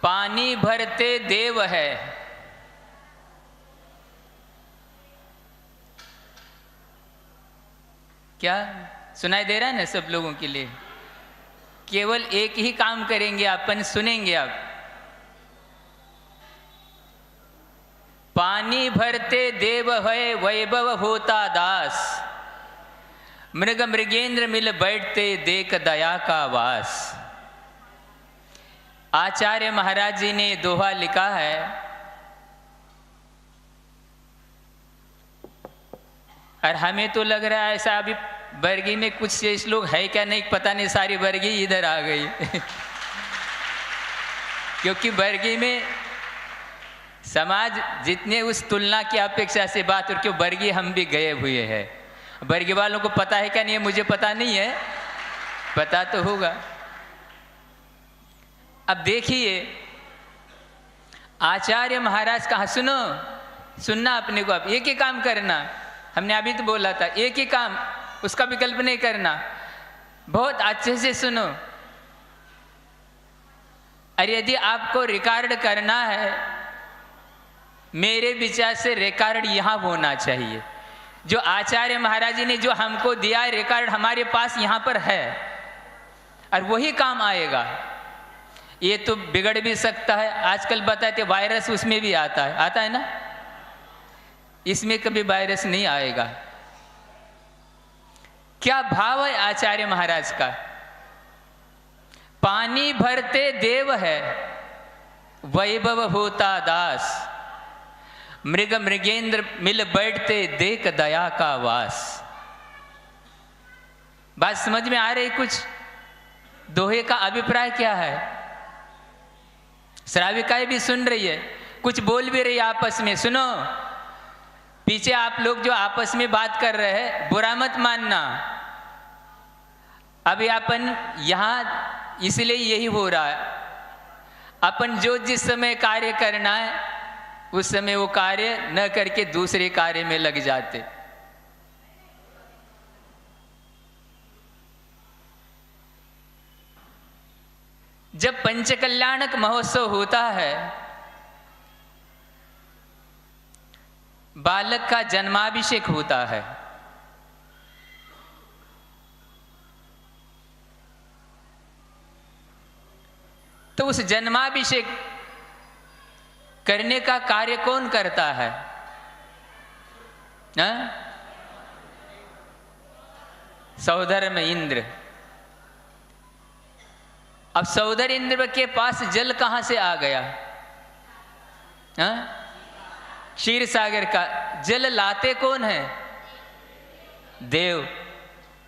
पानी भरते देव है। क्या सुनाई दे रहा है ना सब लोगों के लिए? केवल एक ही काम करेंगे अपन, सुनेंगे आप। पानी भरते देव है, वैभव होता दास, मृग मृगेंद्र मिल बैठते देख दया का वास। आचार्य महाराज जी ने दोहा लिखा है, और हमें तो लग रहा है ऐसा अभी बरगी में कुछ शेष लोग है क्या नहीं पता नहीं, सारी बरगी इधर आ गई क्योंकि बरगी में समाज जितने उस तुलना की अपेक्षा से बात, और क्यों बरगी हम भी गए हुए हैं। बरगी वालों को पता है क्या नहीं है मुझे पता नहीं है, पता तो होगा। अब देखिए आचार्य महाराज कहा, सुनो, सुनना अपने को, अब एक ही काम करना। हमने अभी तो बोला था एक ही काम, उसका विकल्प नहीं करना। बहुत अच्छे से सुनो। अरे यदि आपको रिकॉर्ड करना है, मेरे विचार से रिकॉर्ड यहाँ होना चाहिए। जो आचार्य महाराज जी ने जो हमको दिया है रिकॉर्ड हमारे पास यहाँ पर है, और वही काम आएगा। ये तो बिगड़ भी सकता है, आजकल बताते वायरस उसमें भी आता है ना, इसमें कभी वायरस नहीं आएगा। क्या भाव है आचार्य महाराज का? पानी भरते देव है, वैभव होता दास, मृग मृगेंद्र मिल बैठते देख दया का वास। बात समझ में आ रही? कुछ दोहे का अभिप्राय क्या है? श्राविकाएं भी सुन रही है, कुछ बोल भी रही है आपस में। सुनो, पीछे आप लोग जो आपस में बात कर रहे हैं बुरा मत मानना। अभी अपन यहाँ इसलिए यही हो रहा है, अपन जो जिस समय कार्य करना है उस समय वो कार्य न करके दूसरे कार्य में लग जाते। जब पंचकल्याणक महोत्सव होता है, बालक का जन्माभिषेक होता है, तो उस जन्माभिषेक करने का कार्य कौन करता है? सौधर्म इंद्र। अब सौधर इंद्र के पास जल कहां से आ गया? क्षीर सागर का जल लाते कौन है? देव।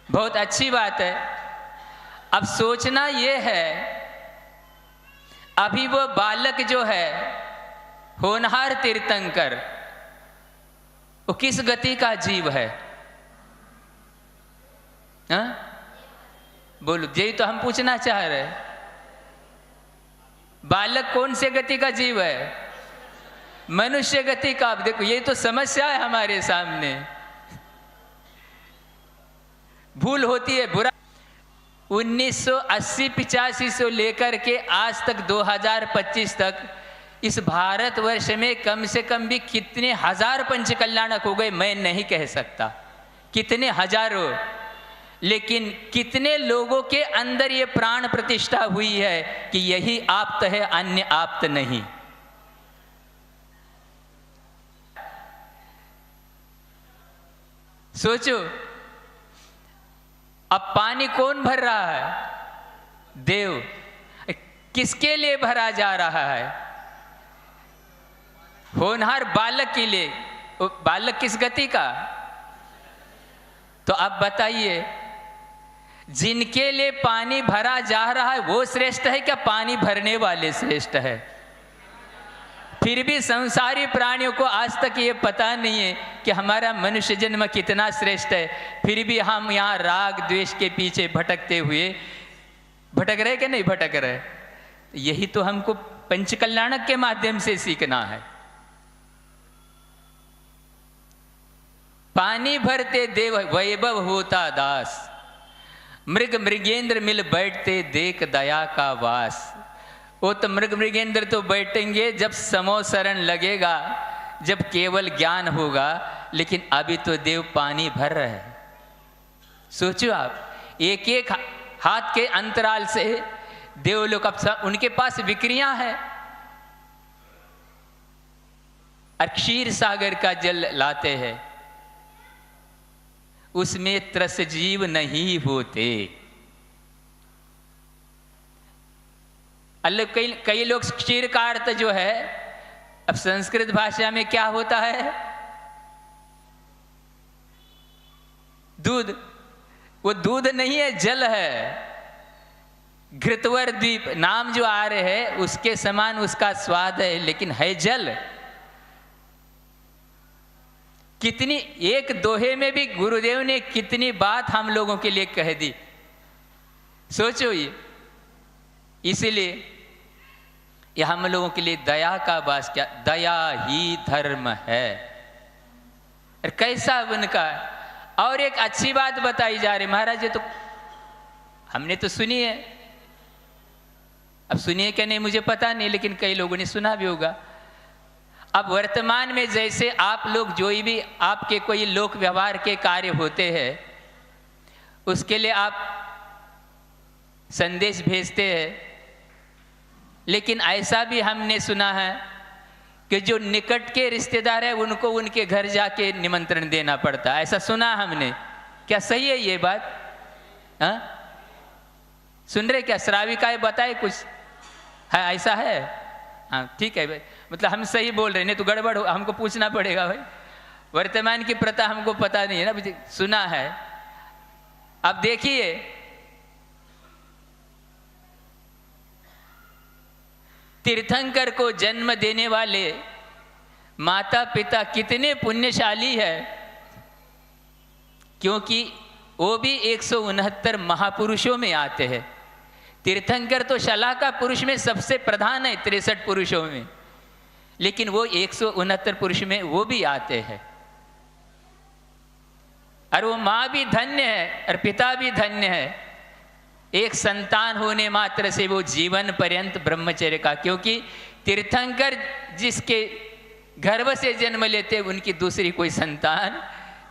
बहुत अच्छी बात है। अब सोचना यह है, अभी वो बालक जो है होनहार तीर्थंकर, वो किस गति का जीव है? बोलो, यही तो हम पूछना चाह रहे हैं। बालक कौन से गति का जीव है? मनुष्य गति का। आप देखो, ये तो समस्या है हमारे सामने। भूल होती है, बुरा। 1980-85 से लेकर के आज तक 2025 तक इस भारतवर्ष में कम से कम भी कितने हजार पंचकल्याणक हो गए मैं नहीं कह सकता, कितने हजारों। लेकिन कितने लोगों के अंदर ये प्राण प्रतिष्ठा हुई है कि यही आप्त है, अन्य आप्त नहीं। सोचो, अब पानी कौन भर रहा है? देव। किसके लिए भरा जा रहा है? होनहार बालक के लिए। बालक किस गति का? तो अब बताइए, जिनके लिए पानी भरा जा रहा है वो श्रेष्ठ है क्या पानी भरने वाले श्रेष्ठ है? फिर भी संसारी प्राणियों को आज तक ये पता नहीं है कि हमारा मनुष्य जन्म कितना श्रेष्ठ है। फिर भी हम यहाँ राग द्वेष के पीछे भटकते हुए भटक रहे कि नहीं भटक रहे? यही तो हमको पंचकल्याणक के माध्यम से सीखना है। पानी भरते देव वैभव होता दास, मृग मृगेंद्र मिल बैठते देख दया का वास। वो तो मृगेंद्र तो बैठेंगे जब समोसरण लगेगा, जब केवल ज्ञान होगा, लेकिन अभी तो देव पानी भर रहे हैं। सोचो आप, एक एक हाथ के अंतराल से देवलोक, अब उनके पास विक्रियां हैं, और क्षीर सागर का जल लाते हैं, उसमें त्रस जीव नहीं होते। अलग कई लोग क्षीर का अर्थ जो है, अब संस्कृत भाषा में क्या होता है, दूध। वो दूध नहीं है, जल है। घृतवर द्वीप नाम जो आ रहे हैं उसके समान उसका स्वाद है, लेकिन है जल। कितनी एक दोहे में भी गुरुदेव ने कितनी बात हम लोगों के लिए कह दी, सोचो ये। इसलिए यह हम लोगों के लिए दया का वास, क्या दया ही धर्म है। और कैसा उनका, और एक अच्छी बात बताई जा रही महाराज जी, तो हमने तो सुनी है, अब सुनिए क्या नहीं मुझे पता नहीं, लेकिन कई लोगों ने सुना भी होगा। अब वर्तमान में जैसे आप लोग जो भी आपके कोई लोक व्यवहार के कार्य होते हैं, उसके लिए आप संदेश भेजते हैं, लेकिन ऐसा भी हमने सुना है कि जो निकट के रिश्तेदार है उनको उनके घर जाके निमंत्रण देना पड़ता है, ऐसा सुना हमने। क्या सही है ये बात? हाँ, सुन रहे क्या? श्राविकाएं बताए कुछ है, ऐसा है? हाँ ठीक है भाई, मतलब हम सही बोल रहे, नहीं तो गड़बड़ हमको पूछना पड़ेगा भाई। वर्तमान की प्रथा हमको पता नहीं है ना, सुना है। अब देखिए, तीर्थंकर को जन्म देने वाले माता पिता कितने पुण्यशाली है, क्योंकि वो भी 169 महापुरुषों में आते हैं। तीर्थंकर तो शलाका पुरुष में सबसे प्रधान है 63 पुरुषों में, लेकिन वो 169 पुरुष में वो भी आते हैं। और वो माँ भी धन्य है और पिता भी धन्य है, एक संतान होने मात्र से वो जीवन पर्यंत ब्रह्मचर्य का, क्योंकि तीर्थंकर जिसके गर्भ से जन्म लेते उनकी दूसरी कोई संतान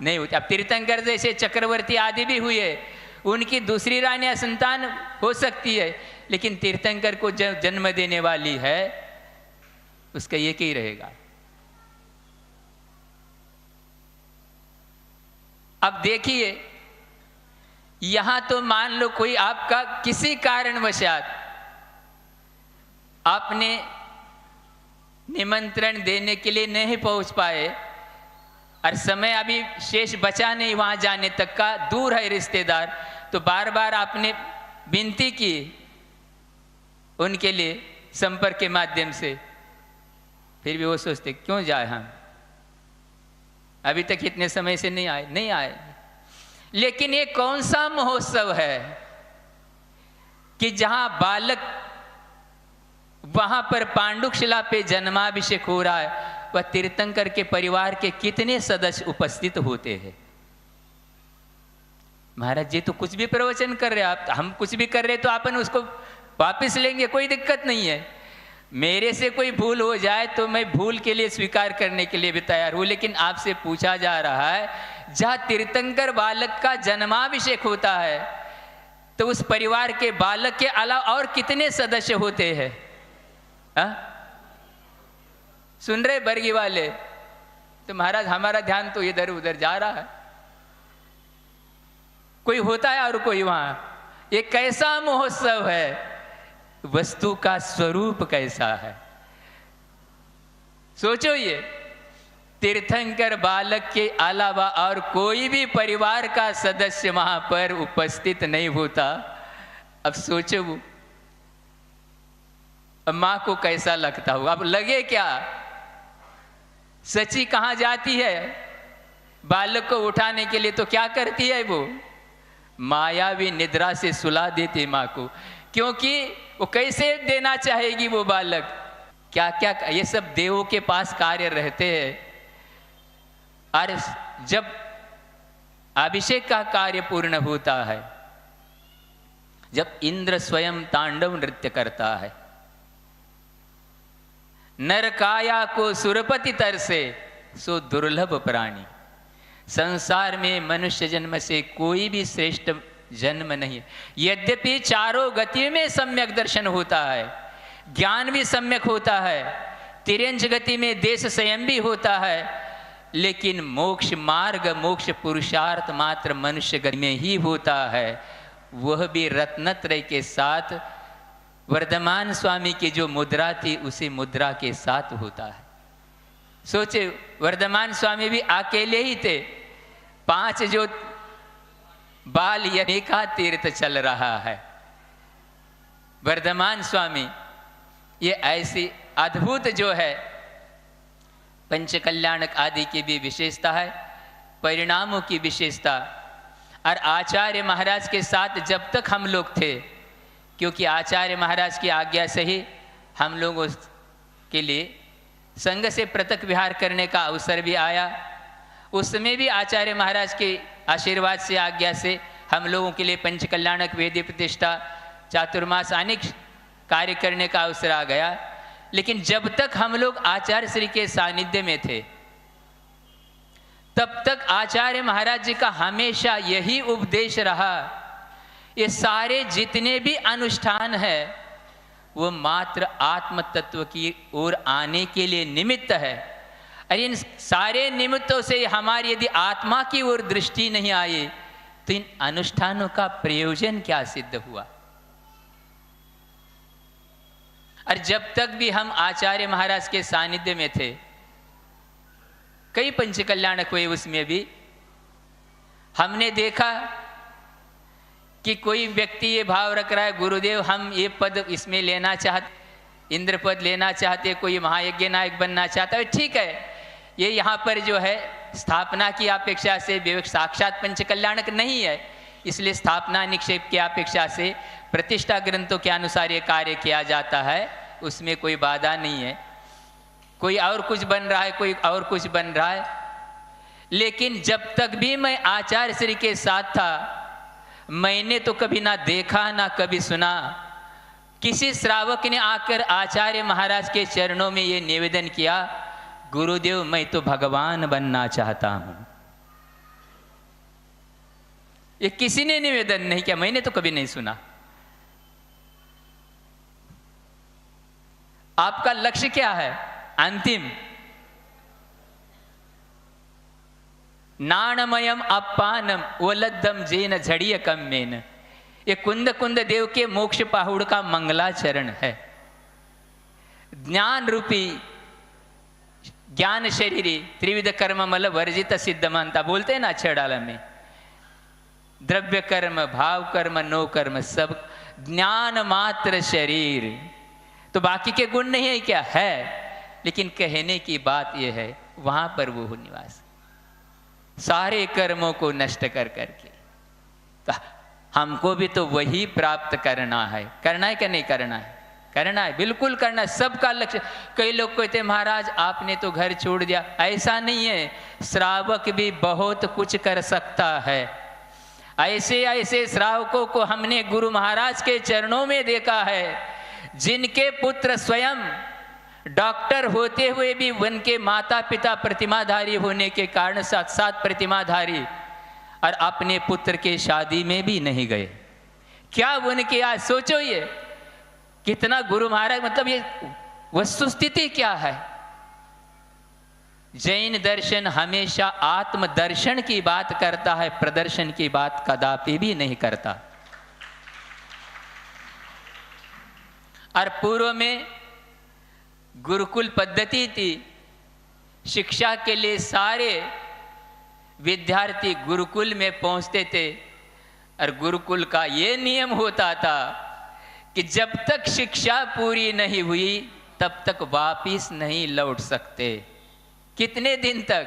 नहीं होती। अब तीर्थंकर जैसे चक्रवर्ती आदि भी हुए, उनकी दूसरी रानियां संतान हो सकती है, लेकिन तीर्थंकर को जन्म देने वाली है उसका एक ही रहेगा। अब देखिए, यहां तो मान लो कोई आपका किसी कारणवशात आपने निमंत्रण देने के लिए नहीं पहुंच पाए, और समय अभी शेष बचा नहीं वहां जाने तक का, दूर है रिश्तेदार, तो बार बार आपने विनती की उनके लिए संपर्क के माध्यम से, फिर भी वो सोचते क्यों जाए, हम अभी तक इतने समय से नहीं आए। लेकिन ये कौन सा महोत्सव है कि जहां बालक, वहां पर पांडुशिला पे जन्माभिषेक हो रहा है, वह तीर्थंकर के परिवार के कितने सदस्य उपस्थित होते हैं। महाराज जी तो कुछ भी प्रवचन कर रहे हैं, आप हम कुछ भी कर रहे तो अपन उसको वापस लेंगे, कोई दिक्कत नहीं है। मेरे से कोई भूल हो जाए तो मैं भूल के लिए स्वीकार करने के लिए भी तैयार हूं, लेकिन आपसे पूछा जा रहा है, जहां तीर्थंकर बालक का जन्माभिषेक होता है तो उस परिवार के बालक के अलावा और कितने सदस्य होते हैं? सुन रहे बरगी वाले? तो महाराज हमारा ध्यान तो इधर उधर जा रहा है, कोई होता है और कोई वहां। ये कैसा महोत्सव है, वस्तु का स्वरूप कैसा है, सोचो। ये तीर्थंकर बालक के अलावा और कोई भी परिवार का सदस्य वहां पर उपस्थित नहीं होता। अब सोचो अब मां को कैसा लगता होगा। अब लगे क्या, सची कहां जाती है बालक को उठाने के लिए, तो क्या करती है वो? मायावी निद्रा से सुला देती मां को, क्योंकि वो कैसे देना चाहेगी वो बालक। क्या क्या ये सब देवों के पास कार्य रहते हैं। और जब अभिषेक का कार्य पूर्ण होता है, जब इंद्र स्वयं तांडव नृत्य करता है, नर काया को सुरपति तरसे, सो दुर्लभ प्राणी। संसार में मनुष्य जन्म से कोई भी श्रेष्ठ जन्म नहीं है। यद्यपि चारों गति में सम्यक दर्शन होता है, ज्ञान भी सम्यक होता है, तिर्यंच गति में देश संयम भी होता है, लेकिन मोक्ष मार्ग, मोक्ष पुरुषार्थ मात्र मनुष्य गति में ही होता है। वह भी रत्नत्रय के साथ, वर्धमान स्वामी की जो मुद्रा थी उसी मुद्रा के साथ होता है। सोचे, वर्धमान स्वामी भी अकेले ही थे, 5 जो बाल यज्ञ का तीर्थ चल रहा है। वर्धमान स्वामी ये ऐसी अद्भुत जो है पंच कल्याणक आदि की भी विशेषता है, परिणामों की विशेषता। और आचार्य महाराज के साथ जब तक हम लोग थे, क्योंकि आचार्य महाराज की आज्ञा से ही हम लोगों के लिए संघ से पृथक विहार करने का अवसर भी आया, उसमें भी आचार्य महाराज के आशीर्वाद से, आज्ञा से हम लोगों के लिए पंच कल्याणक वेदी प्रतिष्ठा, चातुर्मास अनेक कार्य करने का अवसर आ गया। लेकिन जब तक हम लोग आचार्य श्री के सानिध्य में थे, तब तक आचार्य महाराज जी का हमेशा यही उपदेश रहा, ये सारे जितने भी अनुष्ठान है वो मात्र आत्म तत्व की ओर आने के लिए निमित्त है। और इन सारे निमित्तों से हमारी यदि आत्मा की ओर दृष्टि नहीं आई तो इन अनुष्ठानों का प्रयोजन क्या सिद्ध हुआ। और जब तक भी हम आचार्य महाराज के सानिध्य में थे, कई पंच कल्याणक हुए, उसमें भी हमने देखा कि कोई व्यक्ति ये भाव रख रहा है, गुरुदेव हम ये पद इसमें लेना चाहते, इंद्र पद लेना चाहते, कोई महायज्ञ नायक बनना चाहता है, ठीक है, ये यहाँ पर जो है स्थापना की अपेक्षा से साक्षात पंच कल्याणक नहीं है, इसलिए स्थापना निक्षेप की अपेक्षा से प्रतिष्ठा ग्रंथों के अनुसार ये कार्य किया जाता है, उसमें कोई बाधा नहीं है। कोई और कुछ बन रहा है, कोई और कुछ बन रहा है, लेकिन जब तक भी मैं आचार्य श्री के साथ था, मैंने तो कभी ना देखा ना कभी सुना किसी श्रावक ने आकर आचार्य महाराज के चरणों में ये निवेदन किया, गुरुदेव मैं तो भगवान बनना चाहता हूं। ये किसी ने निवेदन नहीं किया, मैंने तो कभी नहीं सुना। आपका लक्ष्य क्या है अंतिम? नाणमयम अपानम ओलद्दम जैन झड़िय कम्मेन, ये कुंद कुंद देव के मोक्ष पाहुड़ का मंगलाचरण है। ज्ञान रूपी ज्ञान शरीरी त्रिविध कर्म मल वर्जित सिद्ध मानता, बोलते हैं ना अक्षरडाला में, द्रव्य कर्म, भाव कर्म, नो कर्म, सब ज्ञान मात्र शरीर। तो बाकी के गुण नहीं है क्या? है, लेकिन कहने की बात यह है वहां पर वो निवास, सारे कर्मों को नष्ट कर करके। तो हमको भी तो वही प्राप्त करना है। करना है क्या नहीं करना है? करना है, बिल्कुल करना है, सबका लक्ष्य। कई लोग कहते हैं महाराज आपने तो घर छोड़ दिया, ऐसा नहीं है, श्रावक भी बहुत कुछ कर सकता है। ऐसे ऐसे श्रावकों को हमने गुरु महाराज के चरणों में देखा है, जिनके पुत्र स्वयं डॉक्टर होते हुए भी उनके माता पिता प्रतिमाधारी होने के कारण साथ साथ प्रतिमाधारी, और अपने पुत्र के शादी में भी नहीं गए। क्या उनके, आज सोचो ये कितना गुरु महाराज, मतलब ये वस्तुस्थिति क्या है। जैन दर्शन हमेशा आत्म दर्शन की बात करता है, प्रदर्शन की बात कदापि भी नहीं करता। और पूर्व में गुरुकुल पद्धति थी, शिक्षा के लिए सारे विद्यार्थी गुरुकुल में पहुंचते थे, और गुरुकुल का ये नियम होता था कि जब तक शिक्षा पूरी नहीं हुई तब तक वापिस नहीं लौट सकते। कितने दिन तक?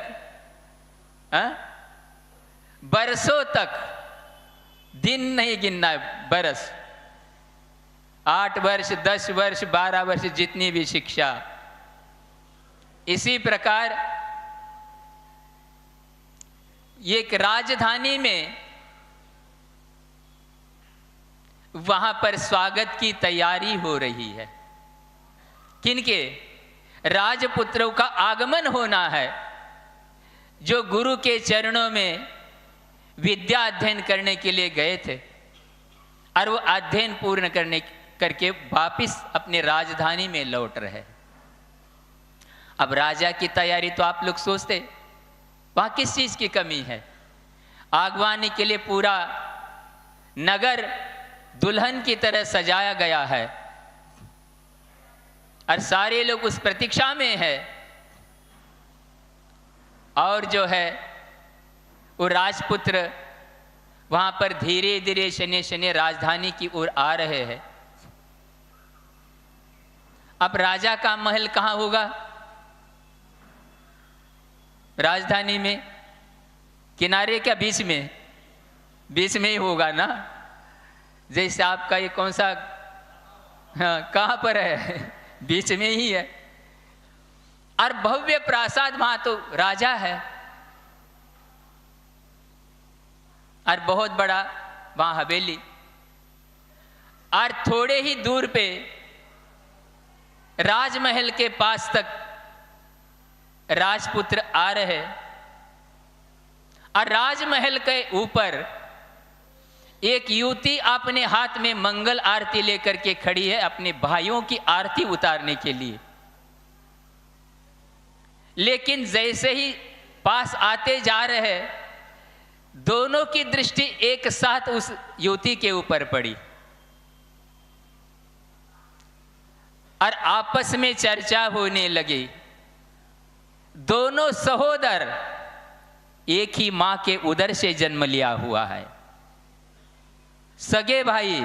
बरसों तक, दिन नहीं गिनना है, बरस, 8 वर्ष, 10 वर्ष, 12 वर्ष, जितनी भी शिक्षा। इसी प्रकार एक राजधानी में वहां पर स्वागत की तैयारी हो रही है। किनके? राजपुत्रों का आगमन होना है, जो गुरु के चरणों में विद्या अध्ययन करने के लिए गए थे और वो अध्ययन पूर्ण करके वापिस अपने राजधानी में लौट रहे। अब राजा की तैयारी तो आप लोग सोचते वहां किस चीज की कमी है। आगवानी के लिए पूरा नगर दुल्हन की तरह सजाया गया है और सारे लोग उस प्रतीक्षा में है। और जो है वो राजपुत्र वहां पर धीरे धीरे शनि शनि राजधानी की ओर आ रहे हैं। अब राजा का महल कहाँ होगा? राजधानी में किनारे क्या बीच में? बीच में ही होगा ना। जैसे आपका ये कौन सा, हाँ, कहाँ पर है? बीच में ही है। और भव्य प्रासाद वहां तो राजा है और बहुत बड़ा वहां हवेली। और थोड़े ही दूर पे राजमहल के पास तक राजपुत्र आ रहे और राजमहल के ऊपर एक युवती अपने हाथ में मंगल आरती लेकर के खड़ी है अपने भाइयों की आरती उतारने के लिए। लेकिन जैसे ही पास आते जा रहे दोनों की दृष्टि एक साथ उस युवती के ऊपर पड़ी और आपस में चर्चा होने लगी। दोनों सहोदर एक ही मां के उदर से जन्म लिया हुआ है, सगे भाई,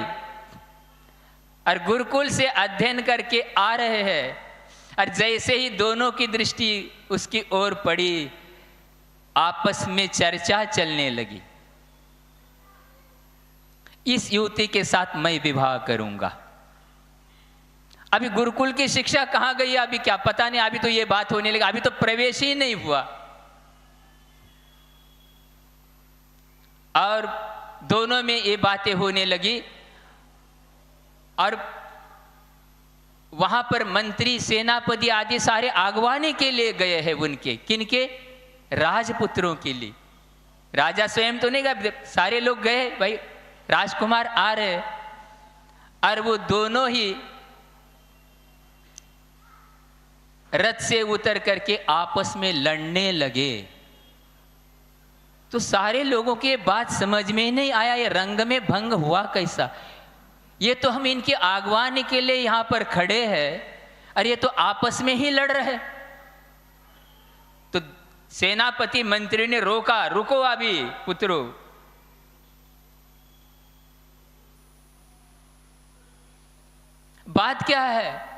और गुरुकुल से अध्ययन करके आ रहे हैं। और जैसे ही दोनों की दृष्टि उसकी ओर पड़ी आपस में चर्चा चलने लगी, इस युवती के साथ मैं विवाह करूंगा। अभी गुरुकुल की शिक्षा कहां गई, अभी क्या पता नहीं, अभी तो ये बात होने लगी, अभी तो प्रवेश ही नहीं हुआ। और दोनों में ये बातें होने लगी और वहां पर मंत्री सेनापति आदि सारे आगवानी के लिए गए हैं उनके, किनके? राजपुत्रों के लिए। राजा स्वयं तो नहीं गए, सारे लोग गए, भाई राजकुमार आ रहे। और वो दोनों ही रथ से उतर करके आपस में लड़ने लगे। तो सारे लोगों की बात समझ में नहीं आया, ये रंग में भंग हुआ कैसा? ये तो हम इनकी आगवानी के लिए यहां पर खड़े हैं और ये तो आपस में ही लड़ रहे। तो सेनापति मंत्री ने रोका, रुको अभी पुत्रों, बात क्या है?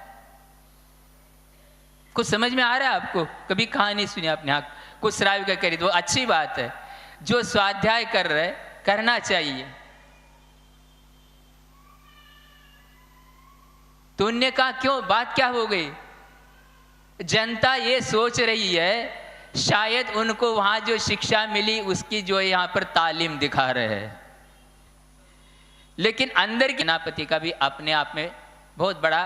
कुछ समझ में आ रहा है आपको? कभी कहानी सुनी आपने? हाँ, कुछ श्राव्य करी तो अच्छी बात है। जो स्वाध्याय कर रहे करना चाहिए। तो उनने कहा क्यों, बात क्या हो गई? जनता ये सोच रही है शायद उनको वहां जो शिक्षा मिली उसकी जो यहाँ पर तालीम दिखा रहे हैं, लेकिन अंदर की सेनापति का भी अपने आप में बहुत बड़ा,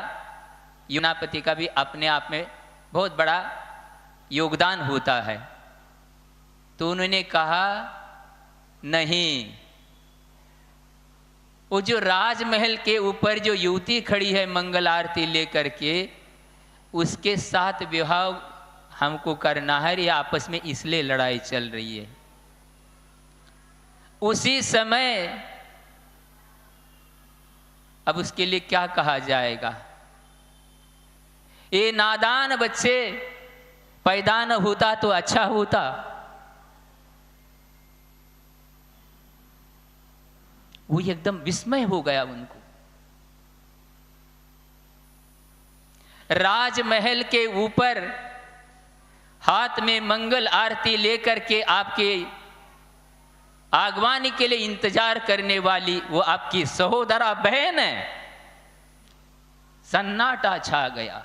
सेनापति का भी अपने आप में बहुत बड़ा योगदान होता है। तो उन्होंने कहा नहीं, वो जो राजमहल के ऊपर जो युवती खड़ी है मंगल आरती लेकर के, उसके साथ विवाह हमको करना है, या आपस में इसलिए लड़ाई चल रही है। उसी समय अब उसके लिए क्या कहा जाएगा? ये नादान बच्चे पैदा न होता तो अच्छा होता। वो एकदम विस्मय हो गया उनको। राजमहल के ऊपर हाथ में मंगल आरती लेकर के आपके आगवानी के लिए इंतजार करने वाली वो आपकी सहोदरा बहन है। सन्नाटा छा गया,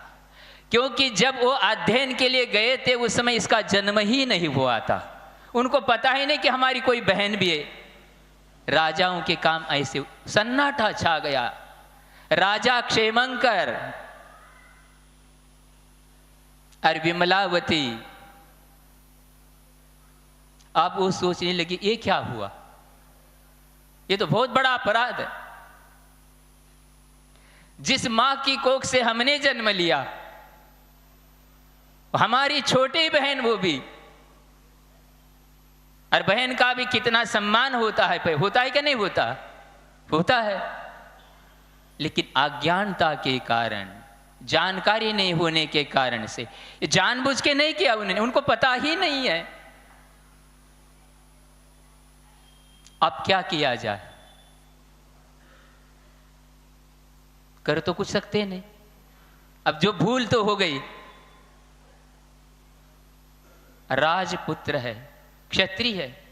क्योंकि जब वो अध्ययन के लिए गए थे उस समय इसका जन्म ही नहीं हुआ था। उनको पता ही नहीं कि हमारी कोई बहन भी है। राजाओं के काम ऐसे। सन्नाटा छा गया। राजा क्षेमंकर और विमलावती, आप वो सोचने लगी ये क्या हुआ, ये तो बहुत बड़ा अपराध है। जिस मां की कोख से हमने जन्म लिया, हमारी छोटी बहन वो भी, और बहन का भी कितना सम्मान होता है कि नहीं होता? होता है। लेकिन अज्ञानता के कारण, जानकारी नहीं होने के कारण से, जानबूझ के नहीं किया उन्होंने, उनको पता ही नहीं है। अब क्या किया जाए? कर तो कुछ सकते नहीं। अब जो भूल तो हो गई, राजपुत्र है, क्षत्रिय है,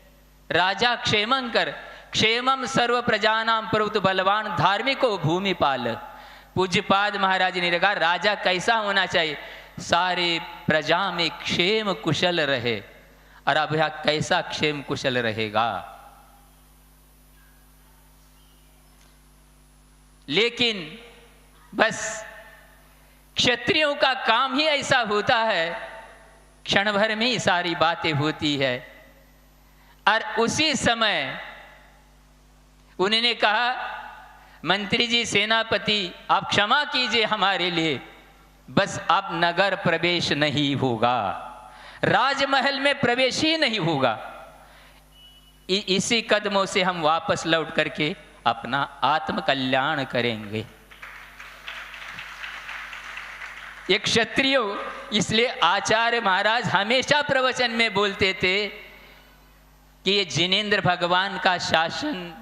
राजा क्षेमंकर, क्षेमम सर्व प्रजानाम प्रभुत बलवान धार्मिको भूमिपाल। पूज्यपाद महाराज ने कहा राजा कैसा होना चाहिए? सारे प्रजा में क्षेम कुशल रहे। और अब यह कैसा क्षेम कुशल रहेगा? लेकिन बस क्षत्रियों का काम ही ऐसा होता है, क्षण भर में ही सारी बातें होती है। और उसी समय उन्होंने कहा मंत्री जी, सेनापति, आप क्षमा कीजिए हमारे लिए, बस अब नगर प्रवेश नहीं होगा, राजमहल में प्रवेश ही नहीं होगा। इसी कदमों से हम वापस लौट करके अपना आत्म कल्याण करेंगे। एक क्षत्रिय, इसलिए आचार्य महाराज हमेशा प्रवचन में बोलते थे कि ये जिनेंद्र भगवान का शासन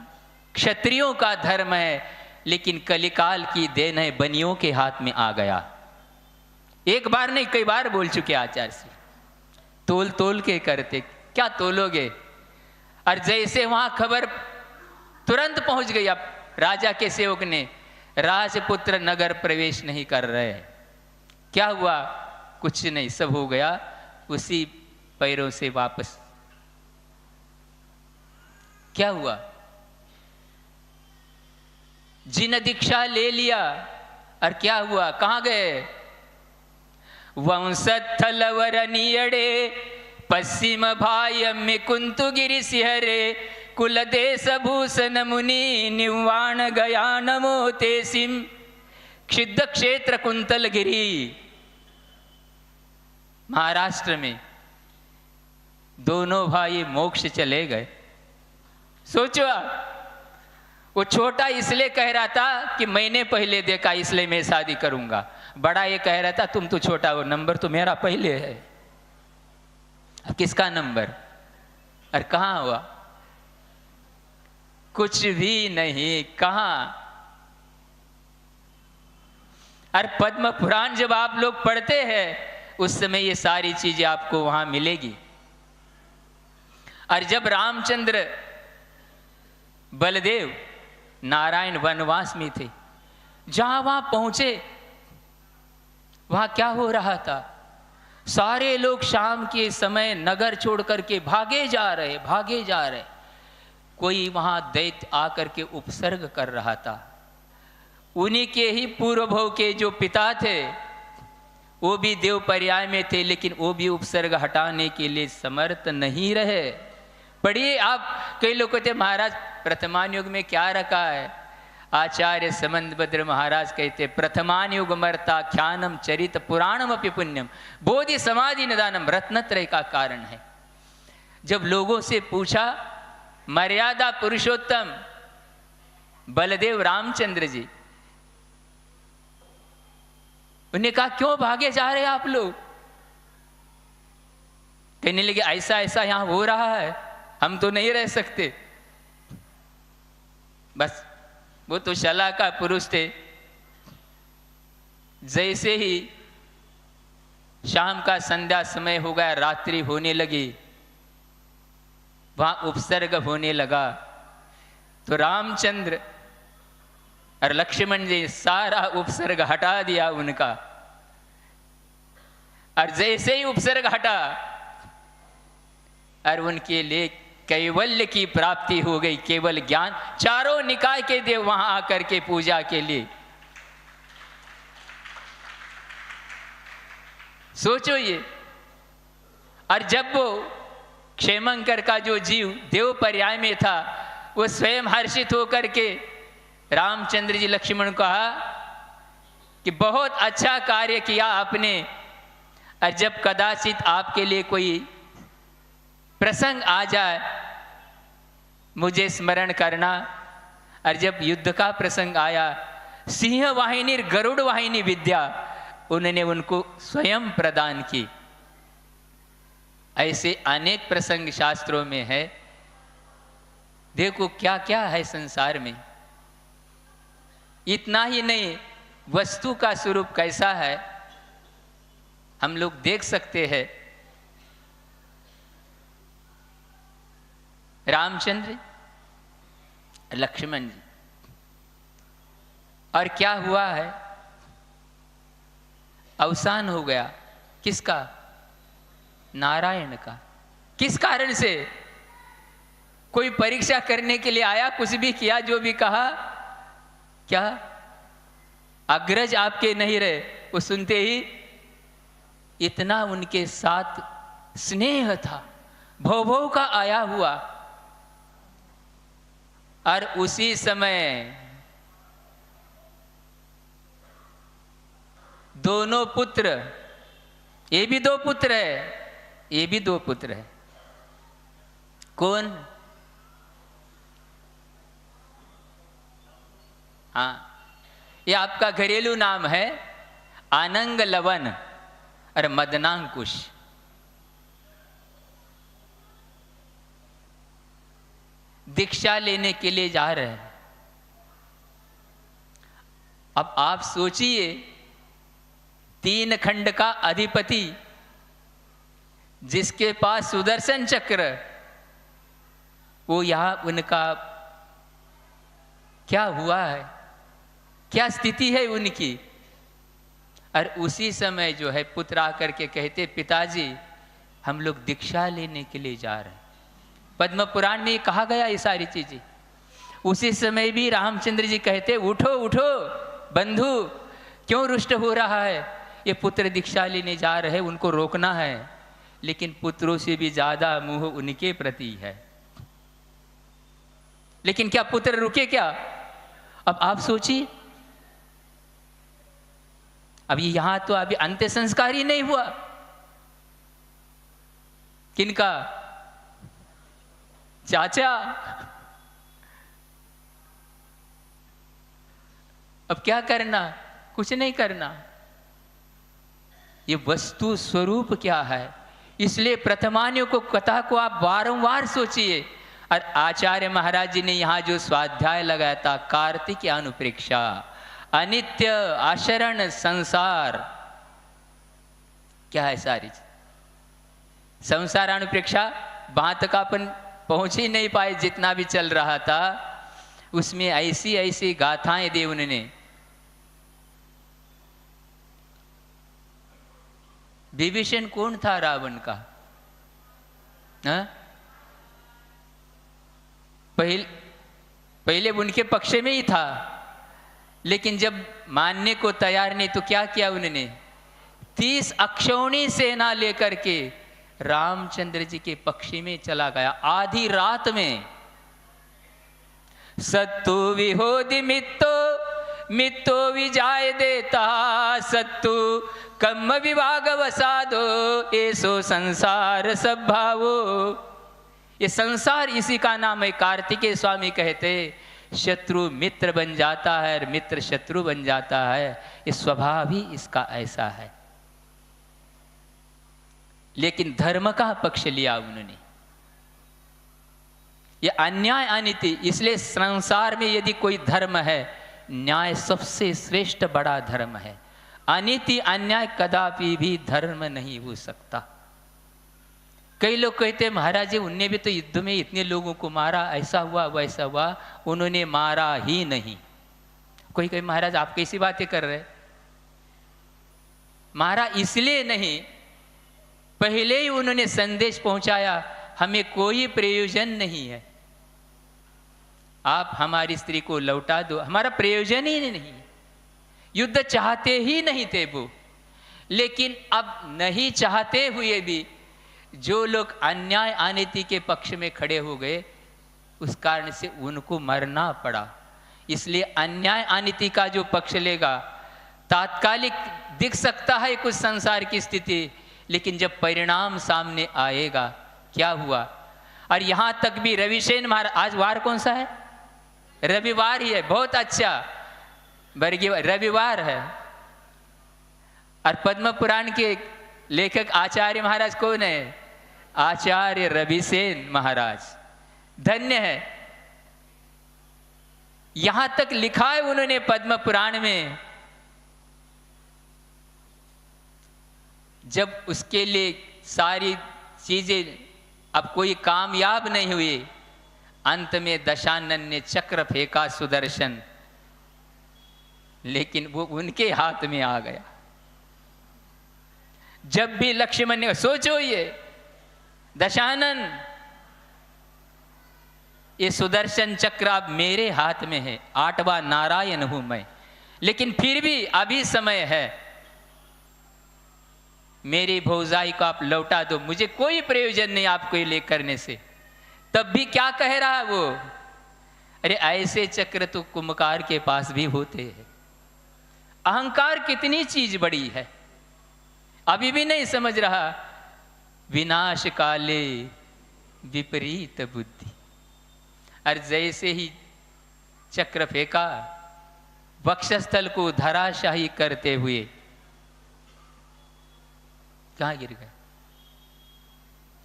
क्षत्रियों का धर्म है, लेकिन कलिकाल की देन है, बनियों के हाथ में आ गया। एक बार नहीं कई बार बोल चुके आचार्य से, तोल तोल के करते, क्या तोलोगे? और जैसे वहां खबर तुरंत पहुंच गई, अब राजा के सेवक ने, राजपुत्र नगर प्रवेश नहीं कर रहे। क्या हुआ? कुछ नहीं, सब हो गया उसी पैरों से वापस। क्या हुआ? जिन दीक्षा ले लिया, और क्या हुआ? कहां गए? वंशथलवरनियड़े पश्चिम भाय में कुंतुगिरि सिहरे कुल देश भूषण मुनि निवाण गया नमो तेसिम क्षिद्ध क्षेत्र कुंतलगिरी। महाराष्ट्र में दोनों भाई मोक्ष चले गए। सोचो, वो छोटा इसलिए कह रहा था कि मैंने पहले देखा इसलिए मैं शादी करूंगा, बड़ा ये कह रहा था तुम तो छोटा हो, नंबर तो मेरा पहले है। अब किसका नंबर? और कहां हुआ? कुछ भी नहीं, कहां? और पद्म पुराण जब आप लोग पढ़ते हैं उस समय ये सारी चीजें आपको वहां मिलेगी। और जब रामचंद्र बलदेव नारायण वनवास में थे, जहां वहां पहुंचे, वहां क्या हो रहा था? सारे लोग शाम के समय नगर छोड़ करके भागे जा रहे। कोई वहां दैत्य आकर के उपसर्ग कर रहा था। उन्हीं के ही पूर्व भव के जो पिता थे वो भी देव पर्याय में थे, लेकिन वो भी उपसर्ग हटाने के लिए समर्थ नहीं रहे। पढ़िए आप, कई लोग कहते महाराज प्रथमान युग में क्या रखा है? आचार्य समंतभद्र महाराज कहते प्रथमान युग मर्ता ख्यानम चरित पुराणम अपि पुण्यम बोधि समाधि निदानम रत्नत्रय का कारण है। जब लोगों से पूछा, मर्यादा पुरुषोत्तम बलदेव रामचंद्र जी, उन्हें कहा क्यों भागे जा रहे आप लोग? कहने लगे ऐसा ऐसा यहां हो रहा है, हम तो नहीं रह सकते। बस वो तो शला का पुरुष थे। जैसे ही शाम का संध्या समय हो गया, रात्रि होने लगी, वहां उपसर्ग होने लगा, तो रामचंद्र और लक्ष्मण जी सारा उपसर्ग हटा दिया उनका। और जैसे ही उपसर्ग हटा और उनके लिए कैवल्य की प्राप्ति हो गई, केवल ज्ञान। चारों निकाय के देव वहां आकर के पूजा के लिए, सोचो ये। और जब वो क्षेमंकर का जो जीव देव पर्याय में था, वो स्वयं हर्षित होकर के रामचंद्र जी लक्ष्मण को कहा कि बहुत अच्छा कार्य किया आपने, और जब कदाचित आपके लिए कोई प्रसंग आ जाए मुझे स्मरण करना। और जब युद्ध का प्रसंग आया, सिंह वाहिनी गरुड़ वाहिनी विद्या उन्होंने उनको स्वयं प्रदान की। ऐसे अनेक प्रसंग शास्त्रों में है। देखो क्या क्या है संसार में। इतना ही नहीं, वस्तु का स्वरूप कैसा है हम लोग देख सकते हैं। रामचंद्र लक्ष्मण जी, और क्या हुआ है, अवसान हो गया। किसका? नारायण का। किस कारण से? कोई परीक्षा करने के लिए आया, कुछ भी किया, जो भी कहा, क्या अग्रज आपके नहीं रहे, वो सुनते ही इतना उनके साथ स्नेह था, भव भव का आया हुआ। और उसी समय दोनों पुत्र, ये भी दो पुत्र है, ये भी दो पुत्र है। कौन? हाँ, ये आपका घरेलू नाम है आनंग लवन और मदनांकुश। दीक्षा लेने के लिए जा रहे हैं। अब आप सोचिए, 3 खंड का अधिपति जिसके पास सुदर्शन चक्र, वो यहां उनका क्या हुआ है, क्या स्थिति है उनकी। और उसी समय जो है पुत्र आकर के कहते, पिताजी हम लोग दीक्षा लेने के लिए जा रहे हैं। पद्म पुराण में कहा गया ये सारी चीजें। उसी समय भी रामचंद्र जी कहते, उठो उठो बंधु, क्यों रुष्ट हो रहा है, ये पुत्र दीक्षा लेने जा रहे हैं, उनको रोकना है। लेकिन पुत्रों से भी ज्यादा मोह उनके प्रति है। लेकिन क्या पुत्र रुके क्या? अब आप सोचिए, अभी यहां तो अभी अंत्य संस्कार ही नहीं हुआ। किनका? चाचा। अब क्या करना? कुछ नहीं करना। ये वस्तु स्वरूप क्या है, इसलिए प्रथमान्यों को कथा को आप बारंबार सोचिए। और आचार्य महाराज जी ने यहाँ जो स्वाध्याय लगाया था, कार्तिक अनुप्रेक्षा, अनित्य आचरण संसार, क्या है सारी संसार अनुप्रेक्षा। वहां तक अपन पहुंच ही नहीं पाए, जितना भी चल रहा था उसमें ऐसी ऐसी गाथाएं दी उन्होंने। विभीषण कौन था रावण का? पहले उनके पक्ष में ही था, लेकिन जब मानने को तैयार नहीं तो क्या किया उन्होंने? 30 अक्षौणी सेना लेकर के रामचंद्र जी के पक्ष में चला गया। आधी रात में सत्तु विहोदि मित्तो मित्तो विजाय देता, सत्तु कम्म विभाग वसादो, ऐसो संसार सब भावो। ये संसार इसी का नाम है। कार्तिकेय स्वामी कहते, शत्रु मित्र बन जाता है और मित्र शत्रु बन जाता है, ये स्वभाव ही इसका ऐसा है। लेकिन धर्म का पक्ष लिया उन्होंने। ये अन्याय अनीति, इसलिए संसार में यदि कोई धर्म है, न्याय सबसे श्रेष्ठ बड़ा धर्म है। अनीति अन्याय कदापि भी धर्म नहीं हो सकता। कई लोग कहते हैं महाराज जी उनने भी तो युद्ध में इतने लोगों को मारा, ऐसा हुआ वैसा हुआ, उन्होंने मारा ही नहीं। कोई कहे महाराज आप कैसी बातें कर रहे? मारा इसलिए नहीं, पहले ही उन्होंने संदेश पहुंचाया, हमें कोई प्रयोजन नहीं है, आप हमारी स्त्री को लौटा दो, हमारा प्रयोजन ही नहीं। युद्ध चाहते ही नहीं थे वो, लेकिन अब नहीं चाहते हुए भी जो लोग अन्याय अनीति के पक्ष में खड़े हो गए, उस कारण से उनको मरना पड़ा। इसलिए अन्याय अनीति का जो पक्ष लेगा, तात्कालिक दिख सकता है कुछ संसार की स्थिति, लेकिन जब परिणाम सामने आएगा, क्या हुआ। और यहाँ तक भी रविसेन महाराज, आज वार कौन सा है? रविवार ही है, बहुत अच्छा रविवार है। और पद्म पुराण के लेखक आचार्य महाराज कौन है? आचार्य रविसेन महाराज, धन्य है। यहां तक लिखा है उन्होंने पद्म पुराण में, जब उसके लिए सारी चीजें अब कोई कामयाब नहीं हुई, अंत में दशानन ने चक्र फेंका सुदर्शन, लेकिन वो उनके हाथ में आ गया। जब भी लक्ष्मण ने, सोचो ये दशानन, ये सुदर्शन चक्र अब मेरे हाथ में है, 8वां नारायण हूं मैं, लेकिन फिर भी अभी समय है, मेरी भौजाई को आप लौटा दो, मुझे कोई प्रयोजन नहीं आपको ये ले करने से। तब भी क्या कह रहा है वो? अरे ऐसे चक्र तो कुम्भकार के पास भी होते हैं। अहंकार कितनी चीज बड़ी है, अभी भी नहीं समझ रहा। विनाश काले विपरीत बुद्धि। और जैसे ही चक्र फेंका, वक्षस्थल को धराशाही करते हुए कहां गिर गए?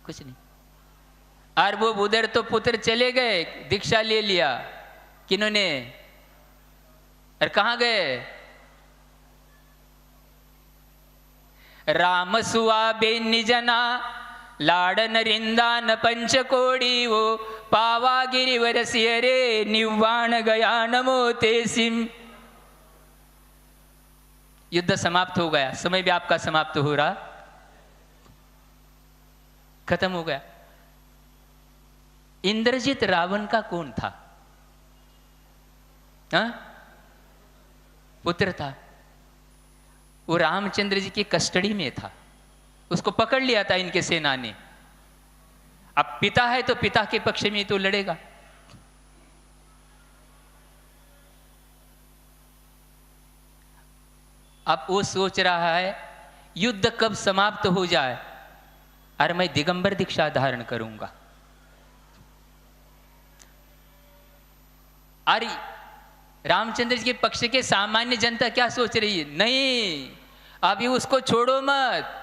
कुछ नहीं। और वो उधर तो पुत्र चले गए, दीक्षा ले लिया किन्होंने, और कहां गए? राम सुआ बेनी जना लाडन रिंदान पंचकोड़ी, वो पावा गिरिवर सियरे निवाण गया नमो तेसिम। युद्ध समाप्त हो गया, समय भी आपका समाप्त हो रहा, खत्म हो गया। इंद्रजित रावण का कौन था? पुत्र था, वो रामचंद्र जी की कस्टडी में था, उसको पकड़ लिया था इनके सेना ने। अब पिता है तो पिता के पक्ष में तो लड़ेगा। अब वो सोच रहा है युद्ध कब समाप्त हो जाए और मैं दिगंबर दीक्षा धारण करूंगा। अरे रामचंद्र जी के पक्ष के सामान्य जनता क्या सोच रही है? नहीं, अभी उसको छोड़ो मत,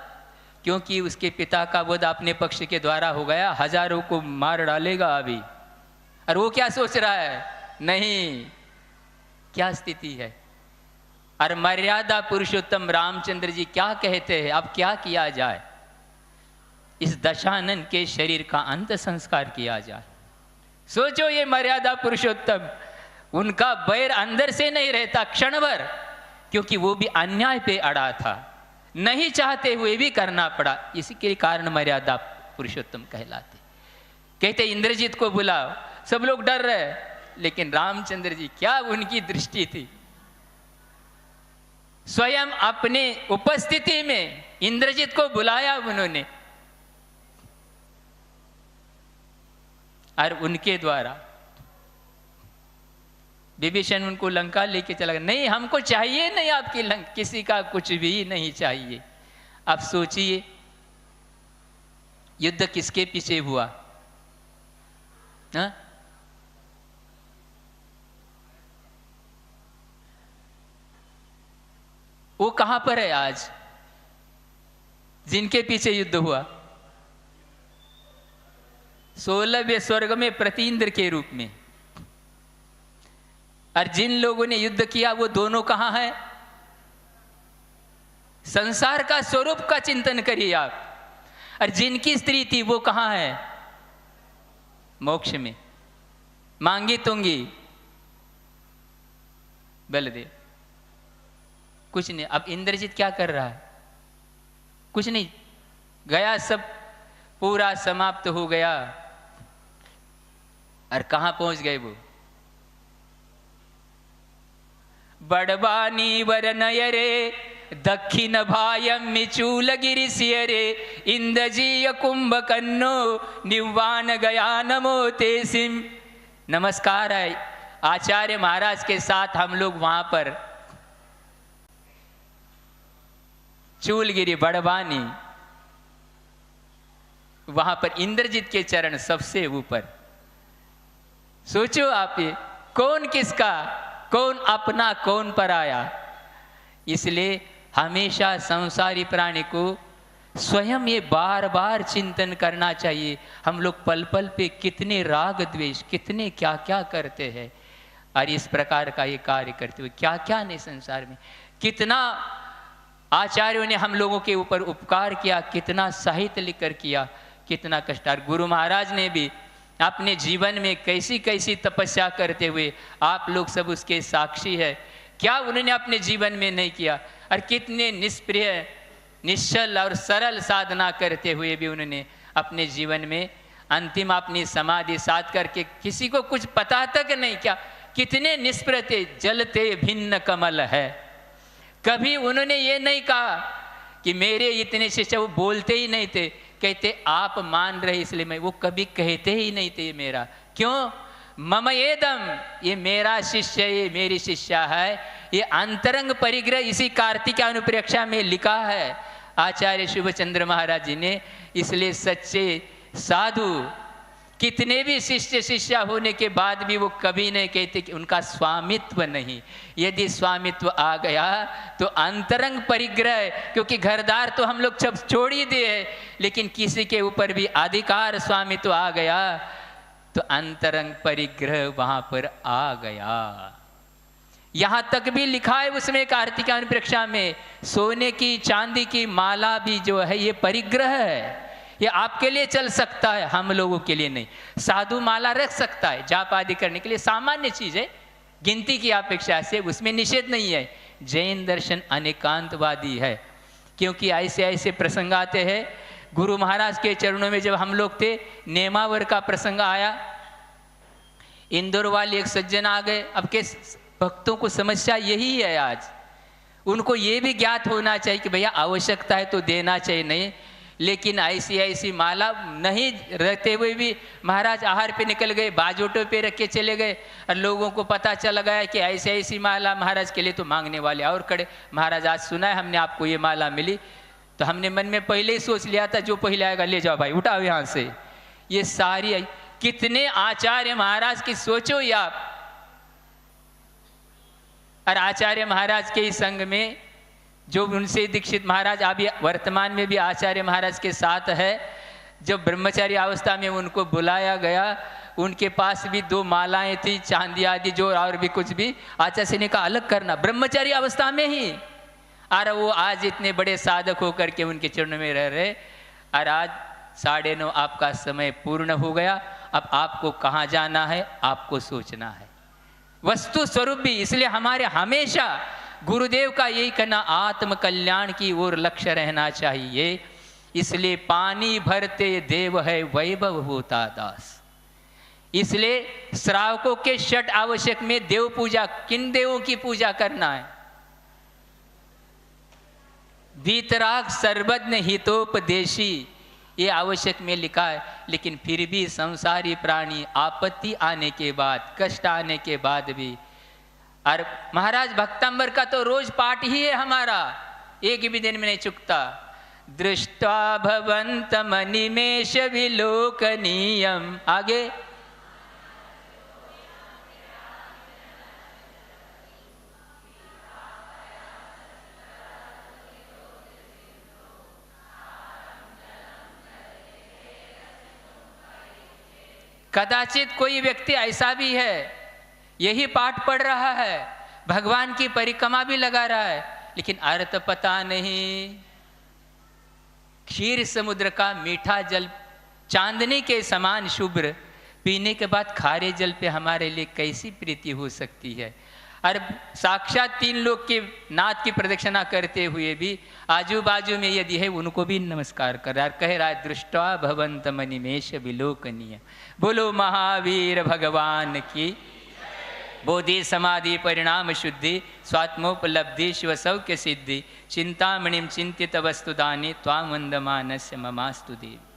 क्योंकि उसके पिता का वध अपने पक्ष के द्वारा हो गया, हजारों को मार डालेगा अभी। और वो क्या सोच रहा है? नहीं, क्या स्थिति है। और मर्यादा पुरुषोत्तम रामचंद्र जी क्या कहते हैं, अब क्या किया जाए? इस दशानन के शरीर का अंत संस्कार किया जाए। सोचो ये मर्यादा पुरुषोत्तम, उनका बैर अंदर से नहीं रहता क्षण भर, क्योंकि वो भी अन्याय पे अड़ा था, नहीं चाहते हुए भी करना पड़ा। इसी के कारण मर्यादा पुरुषोत्तम कहलाते। कहते इंद्रजीत को बुलाओ, सब लोग डर रहे, लेकिन रामचंद्र जी, क्या उनकी दृष्टि थी, स्वयं अपने उपस्थिति में इंद्रजीत को बुलाया उन्होंने, और उनके द्वारा विभीषण उनको लंका लेके चला गया। नहीं, हमको चाहिए नहीं आपकी लंका, किसी का कुछ भी नहीं चाहिए। अब सोचिए युद्ध किसके पीछे हुआ? हा? वो कहां पर है आज जिनके पीछे युद्ध हुआ? 16वें स्वर्ग में प्रतीन्द्र के रूप में। और जिन लोगों ने युद्ध किया वो दोनों कहां हैं? संसार का स्वरूप का चिंतन करिए आप। और जिनकी स्त्री थी वो कहां है? मोक्ष में। मांगी तुंगी बलदेव, कुछ नहीं। अब इंद्रजीत क्या कर रहा है? कुछ नहीं, गया, सब पूरा समाप्त हो गया। और कहां पहुंच गए वो? बड़बानी वर नयरे दक्षिण भायम मिचूलगिरी सियरे इंद्रजीय कुंभकन्नो निवान गया नमो तेसिम। नमस्कार है आचार्य महाराज के साथ हम लोग वहां पर चूलगिरी बड़वानी, वहां पर इंद्रजीत के चरण सबसे ऊपर। सोचो आप ये कौन किसका, कौन अपना कौन पराया। इसलिए हमेशा संसारी प्राणी को स्वयं ये बार बार चिंतन करना चाहिए। हम लोग पल पल पे कितने राग द्वेष, कितने क्या क्या करते हैं, और इस प्रकार का ये कार्य करते हुए क्या क्या नहीं संसार में, कितना आचार्यों ने हम लोगों के ऊपर उपकार किया, कितना साहित्य लिखकर किया, कितना कष्ट। और गुरु महाराज ने भी अपने जीवन में कैसी कैसी तपस्या करते हुए, आप लोग सब उसके साक्षी है, क्या उन्होंने अपने जीवन में नहीं किया। और कितने निष्प्रिय, निश्चल और सरल साधना करते हुए भी उन्होंने अपने जीवन में अंतिम अपनी समाधि साध करके, किसी को कुछ पता तक नहीं, क्या कितने निष्प्रिय थे, जलते भिन्न कमल है। कभी उन्होंने ये नहीं कहा कि मेरे इतने शिष्य, वो बोलते ही नहीं थे, कहते आप मान रहे इसलिए मैं, वो कभी कहते ही नहीं थे ये मेरा। क्यों? मम एदम, ये मेरा शिष्य, ये मेरी शिष्या है। ये अंतरंग परिग्रह इसी कार्तिक अनुप्रेक्षा में लिखा है आचार्य शुभचंद्र महाराज जी ने। इसलिए सच्चे साधु कितने भी शिष्य शिष्या होने के बाद भी वो कभी नहीं कहते कि उनका स्वामित्व नहीं। यदि स्वामित्व आ गया तो अंतरंग परिग्रह, क्योंकि घरदार तो हम लोग सब छोड़ ही दिए, लेकिन किसी के ऊपर भी अधिकार स्वामित्व आ गया तो अंतरंग परिग्रह वहां पर आ गया। यहां तक भी लिखा है उसमें कार्तिक अनुप्रेक्षा में, सोने की चांदी की माला भी जो है ये परिग्रह है, ये आपके लिए चल सकता है, हम लोगों के लिए नहीं। साधु माला रख सकता है जाप आदि करने के लिए, सामान्य चीज है, गिनती की अपेक्षा से उसमें निषेध नहीं है। जैन दर्शन अनेकांतवादी है, क्योंकि ऐसे ऐसे प्रसंग आते हैं। गुरु महाराज के चरणों में जब हम लोग थे, नेमावर का प्रसंग आया, इंदौर वाले एक सज्जन आ गए। अब के भक्तों को समस्या यही है आज, उनको ये भी ज्ञात होना चाहिए कि भैया आवश्यकता है तो देना चाहिए, नहीं, लेकिन ऐसी ऐसी माला नहीं रहते हुए भी महाराज आहार पे निकल गए, बाजोटों पे रख के चले गए, और लोगों को पता चल गया कि ऐसी ऐसी माला महाराज के लिए, तो मांगने वाले और खड़े। महाराज आज सुना है हमने आपको ये माला मिली, तो हमने मन में पहले ही सोच लिया था जो पहले आएगा ले जाओ भाई, उठाओ यहाँ से। ये सारी कितने आचार्य महाराज की सोचो ये आप। और आचार्य महाराज के ही संग में जो उनसे दीक्षित महाराज अभी वर्तमान में भी आचार्य महाराज के साथ है, जब ब्रह्मचारी अवस्था में उनको बुलाया गया, उनके पास भी 2 मालाएं थी चांदी आदि जो, और भी कुछ भी। आचार्य से ने कहा अलग करना, ब्रह्मचारी अवस्था में ही। और वो आज इतने बड़े साधक होकर के उनके चरणों में रह रहे। और आज 9:30 आपका समय पूर्ण हो गया। अब आपको कहाँ जाना है, आपको सोचना है वस्तु स्वरूप भी। इसलिए हमारे हमेशा गुरुदेव का यही कहना, आत्म कल्याण की ओर लक्ष्य रहना चाहिए। इसलिए पानी भरते देव है वैभव होता दास। इसलिए श्रावकों के 6 आवश्यक में देव पूजा, किन देवों की पूजा करना है? वीतराग सर्वज्ञ हितोपदेशी, ये आवश्यक में लिखा है। लेकिन फिर भी संसारी प्राणी आपत्ति आने के बाद, कष्ट आने के बाद भी, और महाराज भक्तांबर का तो रोज पाठ ही है हमारा, एक भी दिन में नहीं चुकता। दृष्टा भवंत मनिमेष विलोकनीयम, आगे कदाचित कोई व्यक्ति ऐसा भी है, यही पाठ पढ़ रहा है, भगवान की परिक्रमा भी लगा रहा है, लेकिन अर्थ पता नहीं। क्षीर समुद्र का मीठा जल चांदनी के समान शुभ्र पीने के बाद खारे जल पे हमारे लिए कैसी प्रीति हो सकती है। और साक्षात 3 लोग के नाथ की प्रदक्षिणा करते हुए भी आजू बाजू में यदि है उनको भी नमस्कार कर रहा है, कह रहा है दृष्टा भवंत मनिमेष विलोकनीय। बोलो महावीर भगवान की। बोधि समाधि परिणाम शुद्धि स्वात्मोपलब्धि शिव सौख्य सिद्धि चिंतामणिम चिंतित वस्तुदानी त्वाम वंदमानस्य ममास्तु देव।